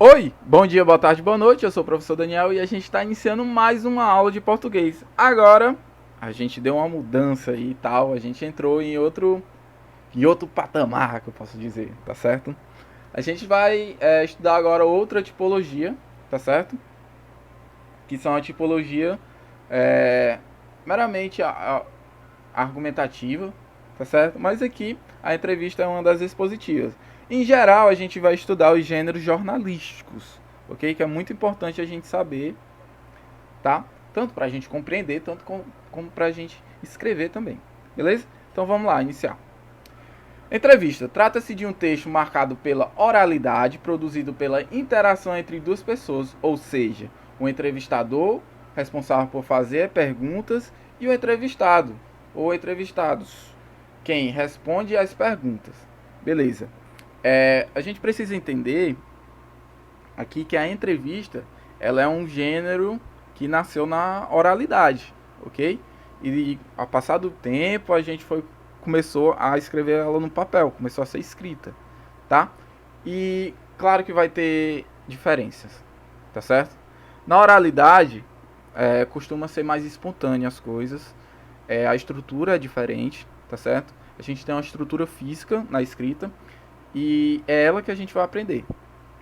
Oi, bom dia, boa tarde, boa noite. Eu sou o professor Daniel e a gente está iniciando mais uma aula de português. Agora, a gente deu uma mudança aí e tal, a gente entrou em outro patamar, que eu posso dizer, tá certo? A gente vai estudar agora outra tipologia, tá certo? Que são a tipologia é, meramente argumentativa, tá certo? Mas aqui a entrevista é uma das expositivas. Em geral, a gente vai estudar os gêneros jornalísticos, ok? Que é muito importante a gente saber, tá? Tanto para a gente compreender, tanto como para a gente escrever também, beleza? Então vamos lá, iniciar. Entrevista. Trata-se de um texto marcado pela oralidade, produzido pela interação entre duas pessoas, ou seja, o entrevistador, responsável por fazer perguntas, e o entrevistado, ou entrevistados, quem responde às perguntas. Beleza. A gente precisa entender aqui que a entrevista ela é um gênero que nasceu na oralidade, ok? E ao passar do tempo a gente começou a escrever ela no papel, começou a ser escrita, tá? E claro que vai ter diferenças, tá certo? Na oralidade costuma ser mais espontânea as coisas, a estrutura é diferente, tá certo? A gente tem uma estrutura física na escrita e é ela que a gente vai aprender,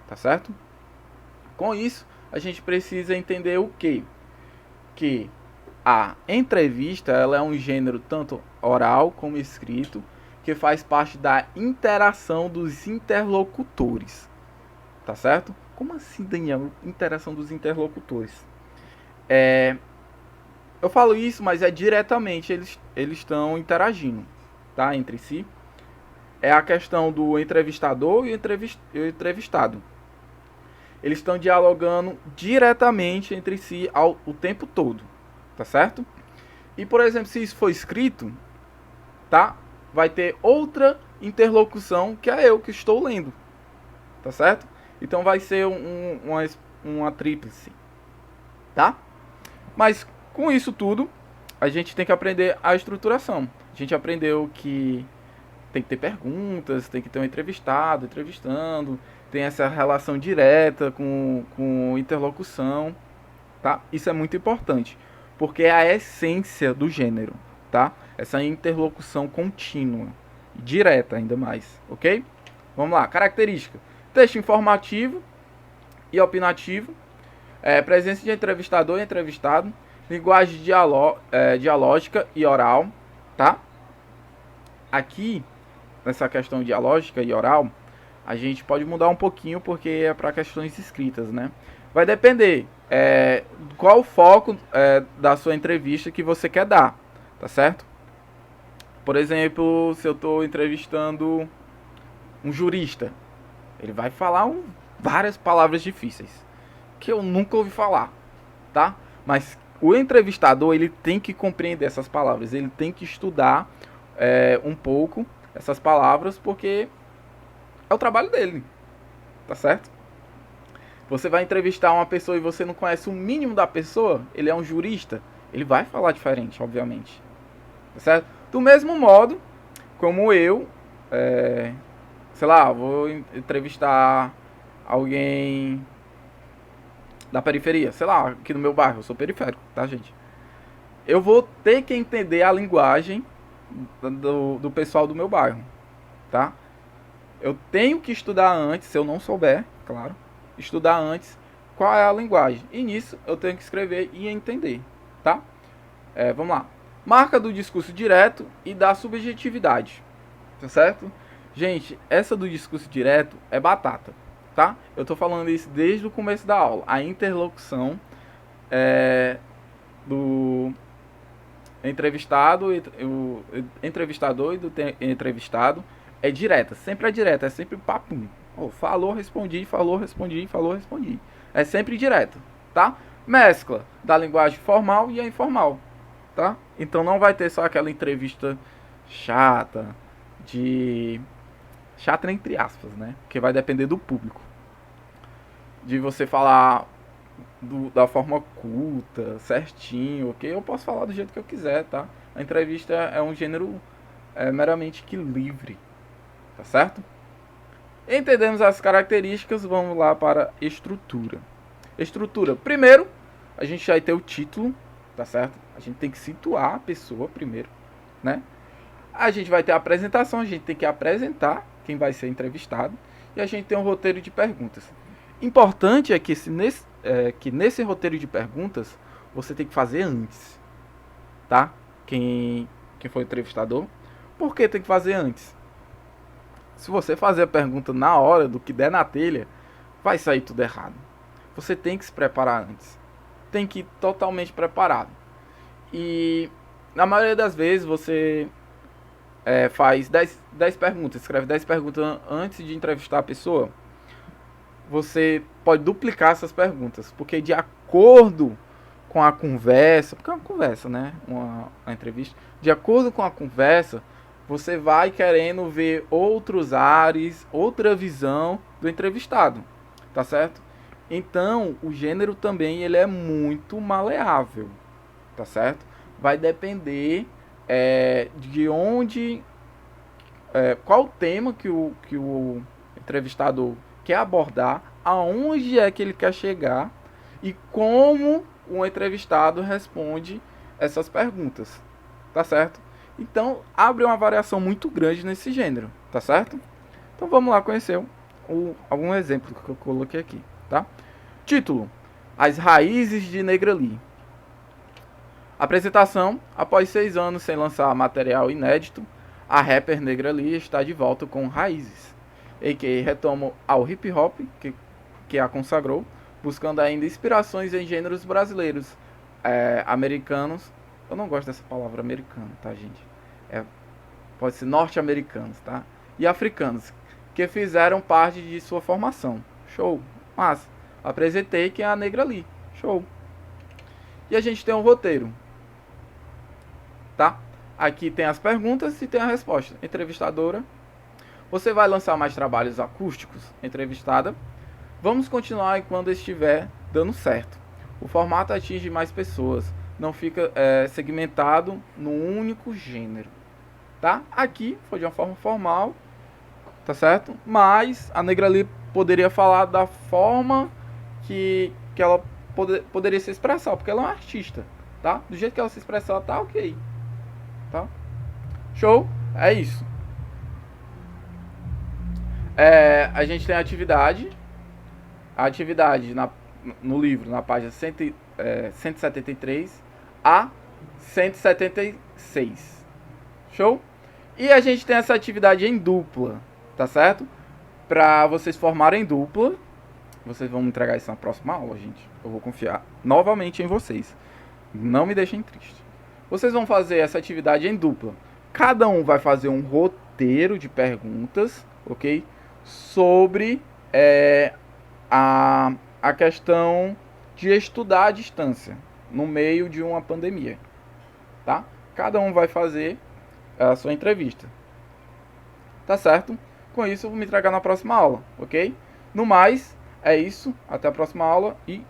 tá certo? Com isso, a gente precisa entender o quê? Que a entrevista ela é um gênero tanto oral como escrito que faz parte da interação dos interlocutores, tá certo? Como assim, Daniel? Interação dos interlocutores. Eu falo isso, mas é diretamente eles estão interagindo, tá, entre si. É a questão do entrevistador e o entrevistado. Eles estão dialogando diretamente entre si o tempo todo, tá certo? E, por exemplo, se isso for escrito, tá? Vai ter outra interlocução que é eu que estou lendo, tá certo? Então vai ser uma tríplice, tá? Mas com isso tudo, a gente tem que aprender a estruturação. A gente aprendeu que tem que ter perguntas, tem que ter um entrevistado, entrevistando, tem essa relação direta com interlocução, tá? Isso é muito importante, porque é a essência do gênero, tá? Essa interlocução contínua, direta ainda mais, ok? Vamos lá, característica. Texto informativo e opinativo, presença de entrevistador e entrevistado, linguagem dialógica e oral, tá? Aqui, nessa questão dialógica e oral, a gente pode mudar um pouquinho porque é para questões escritas, né? Vai depender qual o foco da sua entrevista que você quer dar, tá certo? Por exemplo, se eu estou entrevistando um jurista, ele vai falar várias palavras difíceis que eu nunca ouvi falar, tá? Mas o entrevistador ele tem que compreender essas palavras, ele tem que estudar um pouco essas palavras porque é o trabalho dele, tá certo? Você vai entrevistar uma pessoa e você não conhece o mínimo da pessoa, ele é um jurista, ele vai falar diferente, obviamente, tá certo? Do mesmo modo, como eu, sei lá, vou entrevistar alguém da periferia, sei lá, aqui no meu bairro, eu sou periférico, tá, gente? Eu vou ter que entender a linguagem do pessoal do meu bairro, tá? Eu tenho que estudar antes, se eu não souber, claro, estudar antes qual é a linguagem. E nisso eu tenho que escrever e entender, tá? Vamos lá. Marca do discurso direto e da subjetividade, tá certo? Gente, essa do discurso direto é batata, tá? Eu tô falando isso desde o começo da aula. A interlocução do entrevistado, o entrevistador e do entrevistado é direta, sempre é direta, é sempre papum. Oh, falou, respondi, falou, respondi, falou, respondi. É sempre direto, tá? Mescla da linguagem formal e a informal, tá? Então não vai ter só aquela entrevista chata, chata entre aspas, né? Porque vai depender do público. De você falar da forma culta, certinho, ok? Eu posso falar do jeito que eu quiser, tá? A entrevista é um gênero meramente que livre, tá certo? Entendemos as características, vamos lá para estrutura. Estrutura. Primeiro, a gente vai ter o título, tá certo? A gente tem que situar a pessoa primeiro, né? A gente vai ter a apresentação, a gente tem que apresentar quem vai ser entrevistado. E a gente tem um roteiro de perguntas. Importante é que, nesse roteiro de perguntas, você tem que fazer antes, tá? Quem foi o entrevistador. Por que tem que fazer antes? Se você fazer a pergunta na hora, do que der na telha, vai sair tudo errado. Você tem que se preparar antes. Tem que ir totalmente preparado. E na maioria das vezes você faz 10 perguntas, escreve 10 perguntas antes de entrevistar a pessoa. Você pode duplicar essas perguntas, porque de acordo com a conversa, porque é uma conversa, né? Uma entrevista. De acordo com a conversa, você vai querendo ver outros ares, outra visão do entrevistado, tá certo? Então, o gênero também ele é muito maleável, tá certo? Vai depender de onde, qual o tema que o entrevistador quer abordar, aonde é que ele quer chegar e como o entrevistado responde essas perguntas, tá certo? Então, abre uma variação muito grande nesse gênero, tá certo? Então, vamos lá conhecer algum exemplo que eu coloquei aqui, tá? Título: As Raízes de Negrali. Apresentação: após 6 anos sem lançar material inédito, a rapper Negrali está de volta com Raízes, em que retoma ao hip hop, que a consagrou, buscando ainda inspirações em gêneros brasileiros, americanos. Eu não gosto dessa palavra americano, tá, gente? Pode ser norte-americanos, tá? E africanos, que fizeram parte de sua formação. Show, mas apresentei quem é a Negrali. Show. E a gente tem um roteiro, tá? Aqui tem as perguntas e tem a resposta. Entrevistadora: você vai lançar mais trabalhos acústicos? Entrevistada: vamos continuar quando estiver dando certo. O formato atinge mais pessoas, não fica segmentado num único gênero, tá? Aqui foi de uma forma formal, tá certo? Mas a Negrali poderia falar da forma que ela poderia se expressar, porque ela é uma artista, tá? Do jeito que ela se expressar, tá ok, tá? Show? É isso. A gente tem a atividade no livro, na página 173 a 176. Show? E a gente tem essa atividade em dupla, tá certo? Para vocês formarem dupla. Vocês vão me entregar isso na próxima aula, gente. Eu vou confiar novamente em vocês. Não me deixem triste. Vocês vão fazer essa atividade em dupla. Cada um vai fazer um roteiro de perguntas, ok? Sobre a questão de estudar à distância no meio de uma pandemia, tá? Cada um vai fazer a sua entrevista, tá certo? Com isso eu vou me entregar na próxima aula, ok? No mais, é isso. Até a próxima aula e